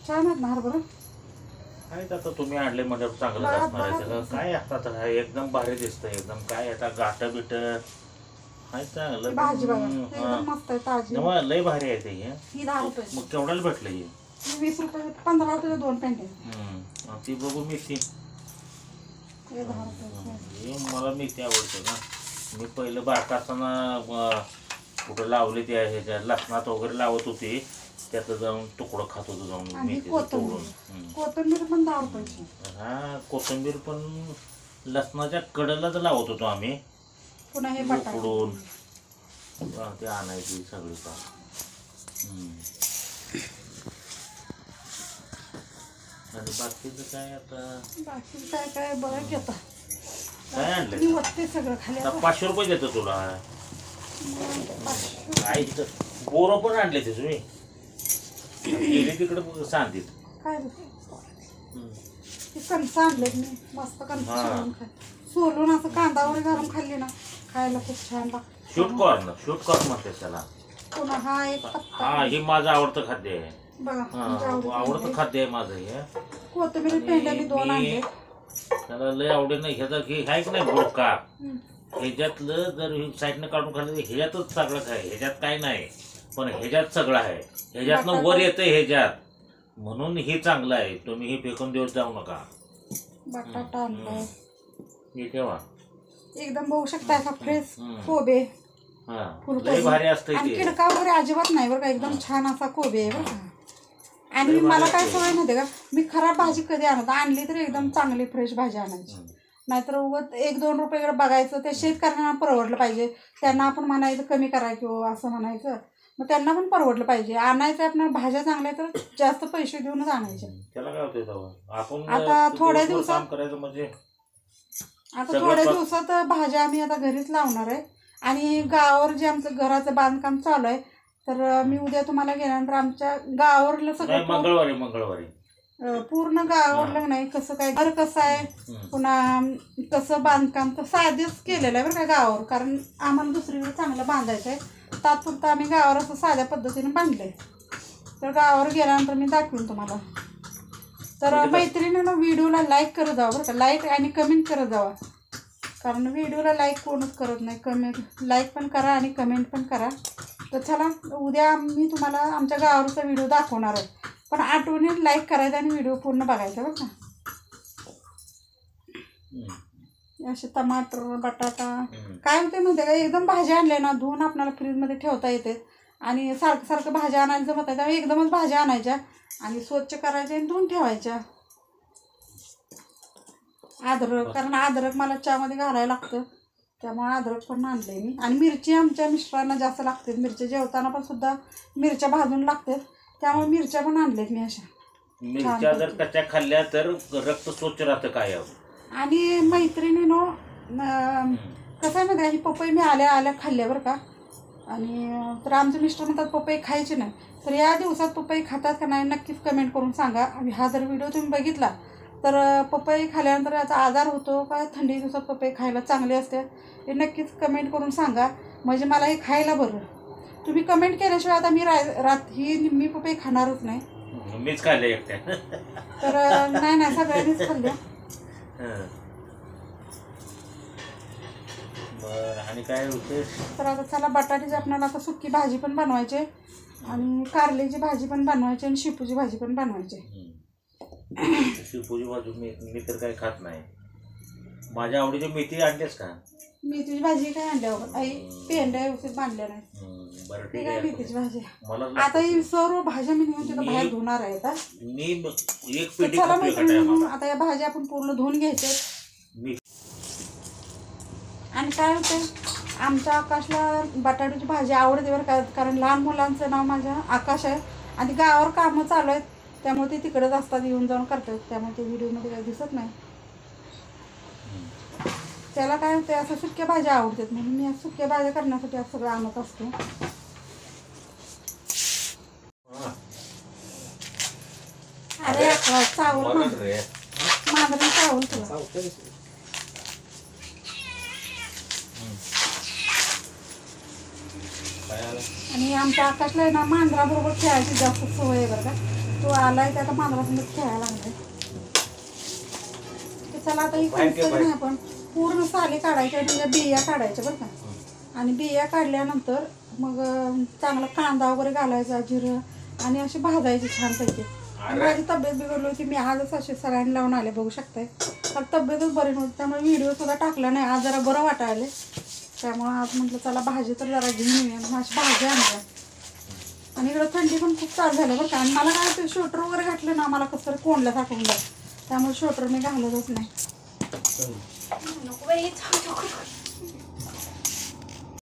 छान आहेत ना हरभरा. काय आता तुम्ही आणले म्हणजे चांगलं असणार आहे त्याला. काय आता एकदम भारी दिसतंय एकदम. काय आता गाठ बिट हाय चांगलं. भाजी बघा एकदम मस्त आहे ताजी. लय भारी आहे ते. ही 10 रुपये. मग केवढ्याला भेटलं हे? 20 रुपये 15 रुपये 2 पेंटे. ती बघू मेथी. हे 10 रुपये. मला मेथी आवडते ना. मी पहिलं बारका असताना कुठं लावले ते ह्याच्या लसणात वगैरे लावत होते. त्यात जाऊन तुकडं खात होतो जाऊन मेथी तोडून. कोथिंबीर पण 10 रुपयाची. हा कोथिंबीर पण लसणाच्या कडेलाच लावत होतो आम्ही. पुन्हा हे बटाटे उकडून ते आणायची सगळी का. आणि बाकीचं काय आता बाकी काय काय बघा की आता काय आणलं? मी वरते सगळं खाली. 500 रुपये देतो तुला. काय बोरं पण आणले ते तुम्ही गेले तिकडे सांगतील. काय कणस आणले मी मस्त कणस सोलून असं कांदा वगैरे घालून खाल्ली ना खायला खूप छान लागतं. शूट कॉर्न म्हणते त्याला. पुन्हा हा एक हा हे माझं आवडतं खाद्य आहे. बघा आवडतं खाद्य आहे माझं हे. कोथिंबीर पेंड्याने 2 आणले. त्याला लय आवडे नाही. ह्याचा हे आहे की नाही बुडका ह्याच्यातलं जर साईडनं काढून खाल्लं तर ह्याच्यातच सगळंच आहे. ह्याच्यात काय नाही पण ह्याच्यात सगळं आहे. ह्याच्यातनं वर येतं ह्याच्यात म्हणून हे चांगलं आहे. तुम्ही हे फेकून देऊन जाऊ नका. बटाटा आणलाय हे ठेवा एकदम बघू शकता असा फ्रेश कोबे. लय भारी असतं आणि ते. किडका वगैरे अजिबात नाही बरं का. एकदम छान असा कोबे आहे बरं का. आणि मला काय सवय नव्हते का मी खराब भाजी कधी आणत आणली तर एकदम चांगली फ्रेश भाजी आणायची. नाहीतर उगत 1-2 रुपये बघायचं. ते शेतकऱ्यांना परवडलं पाहिजे. त्यांना आपण म्हणायचं कमी करा किंवा असं म्हणायचं. मग त्यांना पण परवडलं पाहिजे. आणायचं आपल्याला भाज्या चांगल्या तर जास्त पैसे देऊनच आणायचे. त्याला काय होतं आपण आता थोड्या दिवसात करायचं म्हणजे आता थोड्या दिवसात भाज्या आम्ही आता घरीच लावणार आहे. आणि गावावर जे आमचं घराचं बांधकाम चालू आहे तर मी उद्या तुम्हाला गेल्यानंतर आमच्या गावावरलं सगळं मंगळवारी पूर्ण गावावरलं नाही कसं काय घर कसं आहे पुन्हा कसं बांधकाम तर साधेच केलेलं आहे बरं का गावावर. कारण आम्हाला दुसरीकडे चांगलं बांधायचं आहे. तात्पुरतं आम्ही गावावर असं साध्या पद्धतीने बांधलं आहे. तर गावावर गेल्यानंतर मी दाखवेन तुम्हाला. तर मैत्रिणीनं व्हिडिओला लाईक करत जावं बरं का. लाईक आणि कमेंट करत जावा. कारण व्हिडिओला लाईक कोणच करत नाही. कमेंट लाईक पण करा आणि कमेंट पण करा. तर चला उद्या मी तुम्हाला आमच्या गावावरचा व्हिडिओ दाखवणार आहे. पण आठवणीत लाईक करायचं आणि व्हिडिओ पूर्ण बघायचा बरं का. असे टमाटर बटाटा काय होते म्हणते का एकदम भाज्या आणल्या ना धुवून आपल्याला फ्रीजमध्ये ठेवता येते. आणि सारखं सारखं भाज्या आणायला जमत आहे त्यामुळे एकदमच भाज्या आणायच्या आणि स्वच्छ करायच्या आणि धुवून ठेवायच्या. अद्रक कारण अद्रक मला चहामध्ये घालायला लागतं त्यामुळे अद्रक पण आणले मी. आणि मिरची आमच्या मिस्टरांना जास्त लागते. मिरच्या जेवताना पण सुद्धा मिरच्या भाजून लागतात त्यामुळे मिरच्या पण आणल्यात मी अशा. मिरच्या जर कच्च्या खाल्ल्या तर रक्त स्वच्छ राहतं काय. आणि मैत्रिणीनो कसं आहे ना ही पपई मी आल्या खाल्ल्या बरं का. आणि तर आमचे मिस्टर म्हणतात पपई खायची नाही. तर या दिवसात पपई खातात का नाही नक्कीच कमेंट करून सांगा. आणि हा जर व्हिडिओ तुम्ही बघितला तर पपई खाल्ल्यानंतर याचा आजार होतो का थंडी दिवसात पपई खायला चांगली असते हे नक्कीच कमेंट करून सांगा. म्हणजे मला हे खायला बरं. तुम्ही कमेंट केल्याशिवाय आता मी मी पपई खाणारच नाही. मीच खाल्ले एकट्या. तर नाही सगळ्यांनीच खाल्ल्या. आणि काय होते तर आता चला बटाट्याची आपल्याला आता सुकी भाजी पण बनवायची आणि कारल्याची भाजी पण बनवायची आणि शेपूची भाजी पण बनवायची. शेपूची भाजी मी तर काही खात नाही. माझ्या आवडीची मेथी आणलीस का? मेथीची भाजी काय आणल्यावर आई पेंड्या व्यवस्थित बांधल्या नाही. बरं काय मेथीची भाजी आता ही सर्व भाज्या मी नेऊन तिथं बाहेर धुणार आहे. आता चला मैत्रिणी आता या भाज्या आपण पूर्ण धुवून घ्यायच्या. आणि काय होतं आमच्या आकाशला बटाट्याची भाजी आवडते बरं का. कारण लहान मुलांचं नाव माझ्या आकाश आहे आणि गावावर कामं चालू आहेत त्यामुळे ते तिकडेच असतात येऊन जाऊन करतात त्यामुळे ते व्हिडिओमध्ये काही दिसत नाही. त्याला काय होतं असं सुक्या भाज्या आवडतात म्हणून मी सुक्या भाज्या करण्यासाठी आज सगळं आणत असते. अरे चावल मांजरी चावल तुला. आणि आमच्या आकाशला आहे ना मांजराबरोबर खेळायची जास्त सवय आहे बरं का. तो आलाय ते आता मांजरासमोर खेळायला लागलाय. तर चला आता ही कणसं नाही आपण पूर्ण साली काढायच्या आणि त्या बिया काढायच्या बरं का. आणि बिया काढल्यानंतर मग चांगला कांदा वगैरे घालायचा, जिरं, आणि अशी भाजायची छानपैकी. आणि माझी तब्येत बिघडली होती, मी आजच असे सलाईन लावून आले बघू शकताय. तर तब्येतच बरी नव्हती, त्यामुळे व्हिडिओ सुद्धा टाकला नाही. आज जरा बरं वाटायला, त्यामुळं आज म्हटलं चला भाजी तर जरा घेऊन येऊया. मग अशी भाजी आणल्या. आणि इकडं थंडी पण खूप चालू झालं बरं का. आणि मला काय ते स्वेटर वगैरे घातलं ना, मला कसं कोंडलं टाकून जात, त्यामुळे स्वेटर मी घालतच नाही.